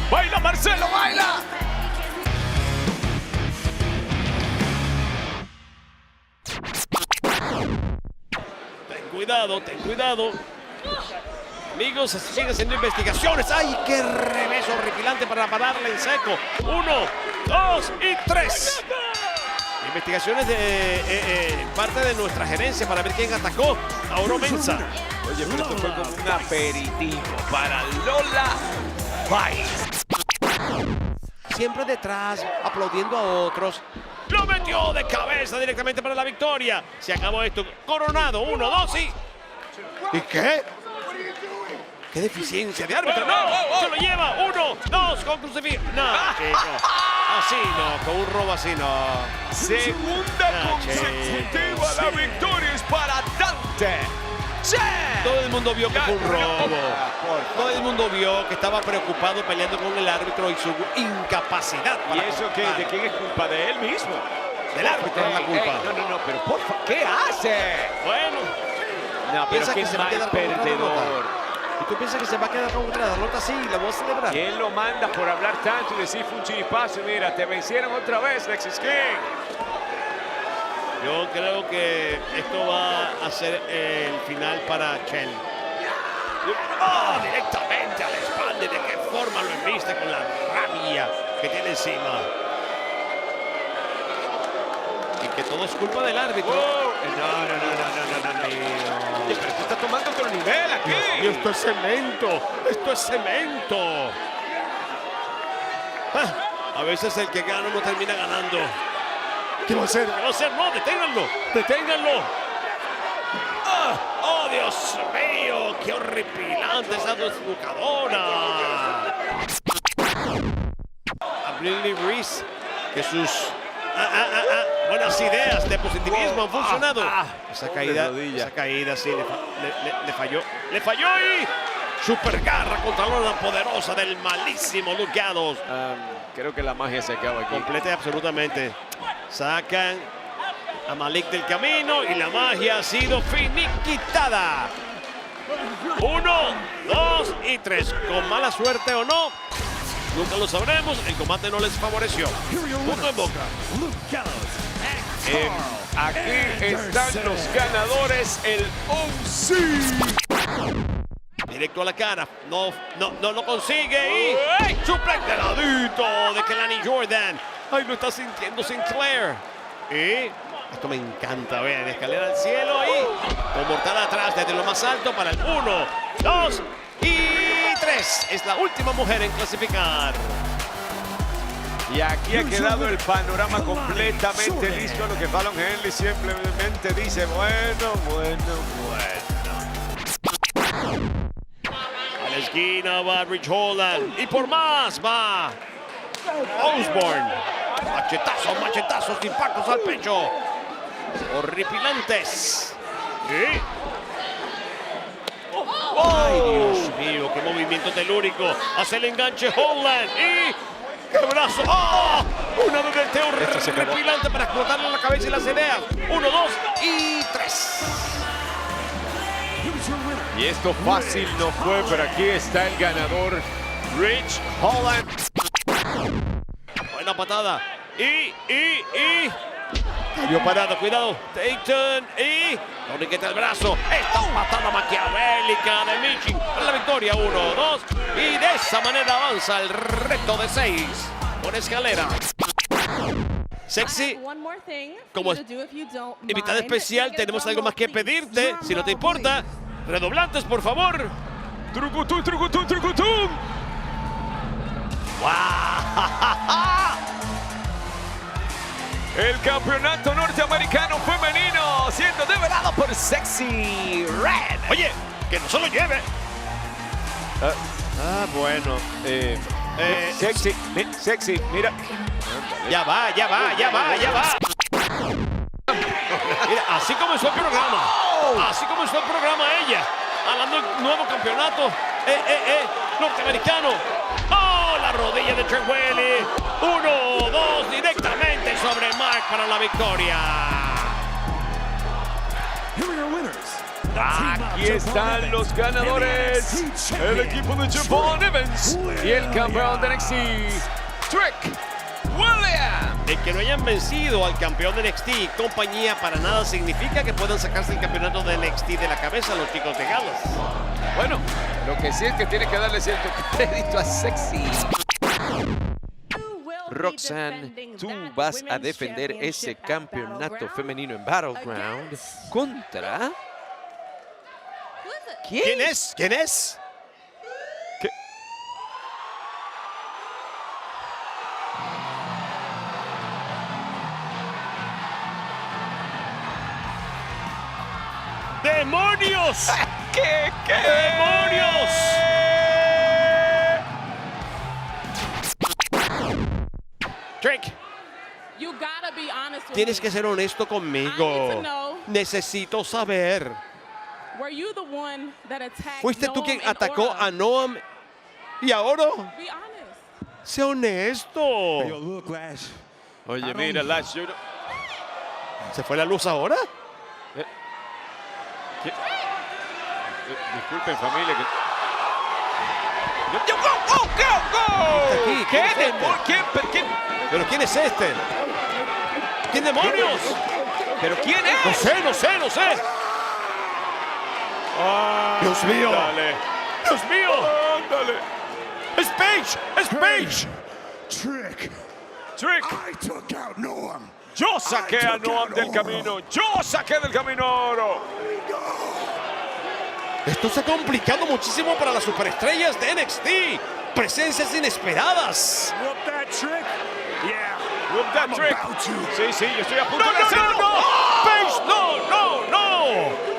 ¡Baila, Marcelo, baila! Ten cuidado, ten cuidado. Amigos, se siguen haciendo investigaciones. ¡Ay, qué revés horripilante para pararla en seco! 1, 2 y 3. Investigaciones de parte de nuestra gerencia para ver quién atacó a Oro Mensah. Oye, pero esto fue como un aperitivo para Lola Vice. Siempre detrás, aplaudiendo a otros. Lo metió de cabeza directamente para la victoria. Se acabó esto. Coronado, 1, 2 y... ¿Y qué? ¡Qué deficiencia de árbitro! ¡No! ¡Se lo lleva! 1, 2, con crucifijo. ¡No, chico! Así no, con un robo así no. Segunda consecutiva, la victoria es para Dante. Todo el mundo vio que fue un robo. Todo el mundo vio que estaba preocupado peleando con el árbitro y su incapacidad. ¿Y eso qué? ¿De quién es culpa? ¿De él mismo? Del árbitro es la culpa. No, pero por favor, ¿qué hace? Bueno. No, pero qué mal perdedor. ¿Y tú piensas que se va a quedar con otra derrota así y la voy a celebrar? ¿Quién lo manda por hablar tanto y decir fue un chispazo? Mira, te vencieron otra vez, Lexis King. Yo creo que esto va a ser el final para Chen. Directamente a la espalda. ¿De qué forma lo enviste con la rabia que tiene encima? Y que todo es culpa del árbitro. No. Oye, pero tú estás tomando otro nivel aquí. Y esto es cemento. Esto es cemento. A veces el que gana no termina ganando. ¿Qué va a hacer? ¿Qué va a hacer? No, deténganlo. Deténganlo. ¡Oh, Dios mío! ¡Qué horripilante esa desnucadora! A Briley Reese, que sus buenas ideas de positivismo han funcionado. Esa caída sí le falló. Le falló y super garra contra la poderosa del malísimo Luke Gallows. Creo que la magia se acaba aquí. Completa y absolutamente. Sacan a Malik del camino y la magia ha sido finiquitada. 1, 2 y 3. Con mala suerte o no, nunca lo sabremos. El combate no les favoreció. Punto en boca. Aquí están los ganadores, el OC. Directo a la cara. No lo consigue. Y suplex de ladito de Kelani Jordan. Ay, lo está sintiendo Sinclair. Y esto me encanta. Vean, escalera al cielo y con mortal atrás desde lo más alto para el 1, 2 y 3. Es la última mujer en clasificar. Y aquí ha quedado el panorama completamente listo. Lo que Fallon Henley simplemente dice, bueno. A la esquina va Rich Holland. Y por más va Osborne. Machetazos, impactos al pecho. Horripilantes. ¿Sí? ¡Ay, Dios mío! ¡Qué movimiento telúrico! Hace el enganche Holland. ¡Y qué brazo! ¡Oh! Una doble horripilante para explotarle la cabeza y las ideas. 1, 2 y 3. Y esto fácil no fue, pero aquí está el ganador, Rich Holland. Buena patada. Y cayó parado, cuidado. Dayton y torniqueta el brazo. Esta patada maquiavélica de Michi para la victoria. 1, 2 y de esa manera avanza el reto de 6 por escalera. Sexy, como invitada especial tenemos algo más que pedirte, si no te importa. Redoblantes, por favor. Trucutum, trucutum, trucutum. ¡Wow! El campeonato norteamericano femenino siendo develado por Sexy Red. Oye, que no se lo lleve. Bueno. Sexy, mira. Ya va. Mira, así comenzó el programa. Así comenzó el programa ella. Hablando del nuevo campeonato norteamericano. ¡Oh! La rodilla de Trewelly. 1, 2, directamente sobre Mark para la victoria. Here are your winners, Aquí están los ganadores. El equipo de Javon Evans y el campeón de NXT, Trick Williams. De que no hayan vencido al campeón de NXT y compañía para nada significa que puedan sacarse el campeonato de NXT de la cabeza a los chicos de Gallows. Bueno, lo que sí es que tiene que darle cierto crédito a Sexy. Roxanne, tú vas a defender ese campeonato femenino en Battleground contra... ¿Quién es? ¿Quién es? ¿Qué? ¡Demonios! ¿Qué? ¡Demonios! Trick, tienes que ser honesto conmigo. Necesito saber. ¿Fuiste tú quien atacó a Noam y ahora? Sé honesto. Oye, mira, Lash, yo... ¿Se fue la luz ahora? Disculpen, familia. ¡Go! Aquí, ¿Qué? ¿Quién? ¿Pero quién es este? ¿Quién demonios? ¿Pero quién es? No sé. Dios mío. Dale. Dios mío. Ándale. ¡Es Paige! Trick. I took out Noam. Yo saqué a Noam del camino. Yo saqué del camino oro. Esto se ha complicado muchísimo para las superestrellas de NXT. Presencias inesperadas. Whoop that trick? Yeah. Whoop that I'm trick. about to. Sí, yo estoy a punto de hacerlo. ¡No! ¡Paige, no!